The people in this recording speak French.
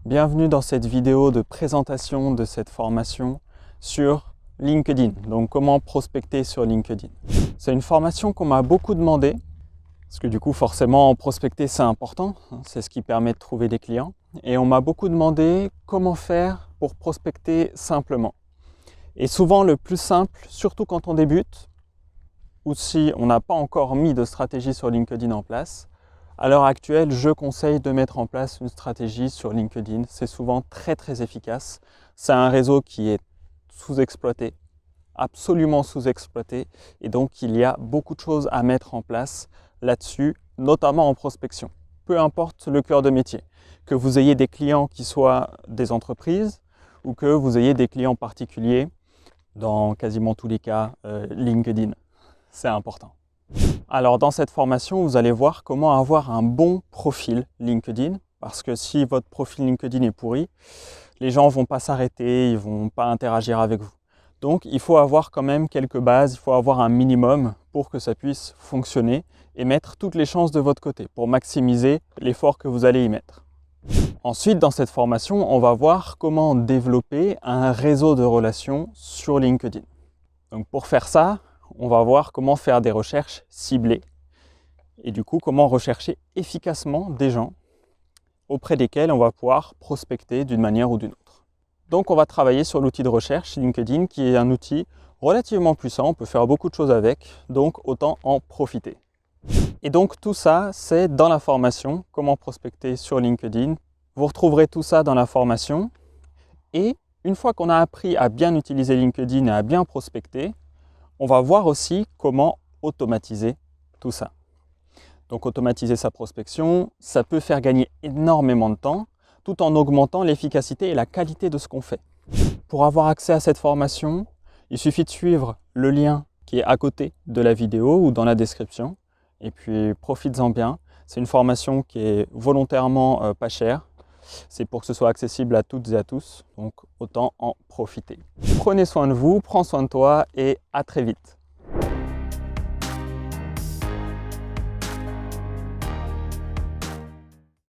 Bienvenue dans cette vidéo de présentation de cette formation sur LinkedIn. Donc comment prospecter sur LinkedIn. C'est une formation qu'on m'a beaucoup demandé, parce que du coup forcément prospecter c'est important, c'est ce qui permet de trouver des clients. Et on m'a beaucoup demandé comment faire pour prospecter simplement. Et souvent le plus simple, surtout quand on débute, ou si on n'a pas encore mis de stratégie sur LinkedIn en place, à l'heure actuelle, je conseille de mettre en place une stratégie sur LinkedIn. C'est souvent très efficace. C'est un réseau qui est sous-exploité, absolument sous-exploité. Et donc, il y a beaucoup de choses à mettre en place là-dessus, notamment en prospection. Peu importe le cœur de métier. Que vous ayez des clients qui soient des entreprises ou que vous ayez des clients particuliers, dans quasiment tous les cas, LinkedIn. C'est important. Alors dans cette formation, vous allez voir comment avoir un bon profil LinkedIn, parce que si votre profil LinkedIn est pourri, les gens ne vont pas s'arrêter, ils ne vont pas interagir avec vous. Donc il faut avoir quand même quelques bases, il faut avoir un minimum pour que ça puisse fonctionner et mettre toutes les chances de votre côté pour maximiser l'effort que vous allez y mettre. Ensuite, dans cette formation, on va voir comment développer un réseau de relations sur LinkedIn. Donc pour faire ça, on va voir comment faire des recherches ciblées et du coup comment rechercher efficacement des gens auprès desquels on va pouvoir prospecter d'une manière ou d'une autre. Donc on va travailler sur l'outil de recherche LinkedIn qui est un outil relativement puissant, on peut faire beaucoup de choses avec, donc autant en profiter. Et donc tout ça c'est dans la formation comment prospecter sur LinkedIn. Vous retrouverez tout ça dans la formation et une fois qu'on a appris à bien utiliser LinkedIn et à bien prospecter, on va voir aussi comment automatiser tout ça. Donc automatiser sa prospection, ça peut faire gagner énormément de temps tout en augmentant l'efficacité et la qualité de ce qu'on fait. Pour avoir accès à cette formation, il suffit de suivre le lien qui est à côté de la vidéo ou dans la description. Et puis profites-en bien. C'est une formation qui est volontairement pas chère. C'est pour que ce soit accessible à toutes et à tous, donc autant en profiter. Prenez soin de vous, prends soin de toi et à très vite.